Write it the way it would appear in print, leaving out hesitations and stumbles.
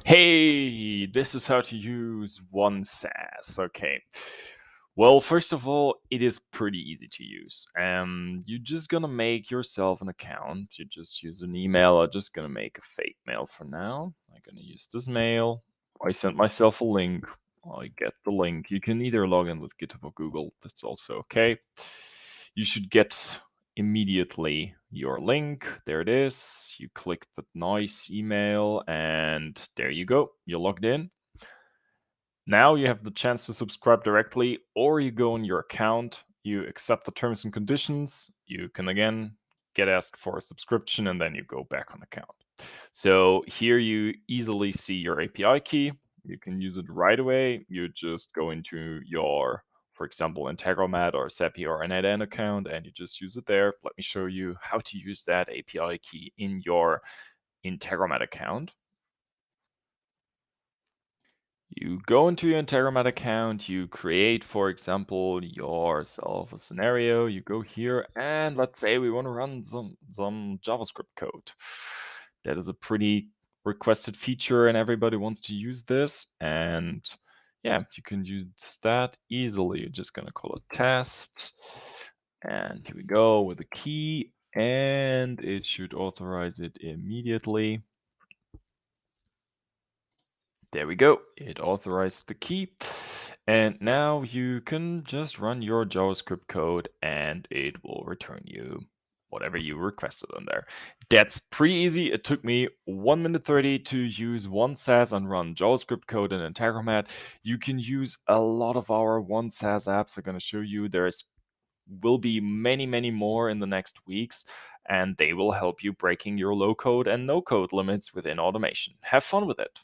Hey, this is how to use OneSAS. Okay. Well, first of all, it is pretty easy to use. You're just gonna make yourself an account. You just use an email. I'm just gonna make a fake mail for now. I'm gonna use this mail. I sent myself a link. I get the link. You can either log in with GitHub or Google. That's also okay. You should get immediately your link. There it is. You click the nice email, and there you go. You're logged in. Now you have the chance to subscribe directly, or you go on your account, you accept the terms and conditions, you can again get asked for a subscription, and then you go back on account. So here you easily see your API key. You can use it right away. You just go into your, for example, Integromat or Zapier or NetN account, and you just use it there. Let me show you how to use that API key in your Integromat account. You go into your Integromat account, you create, for example, yourself a scenario. You go here, and let's say we want to run some JavaScript code. That is a pretty requested feature, and everybody wants to use this. And yeah, you can use that easily. You're just gonna call it test, and here we go with the key, and it should authorize it immediately. There we go. It authorized the key. And now you can just run your JavaScript code and it will return you whatever you requested on there. That's pretty easy. It took me 1 minute 30 to use OneSAS and run JavaScript code in Integromat. You can use a lot of our OneSAS apps. I'm going to show you will be many more in the next weeks, and they will help you breaking your low code and no code limits within automation. Have fun with it.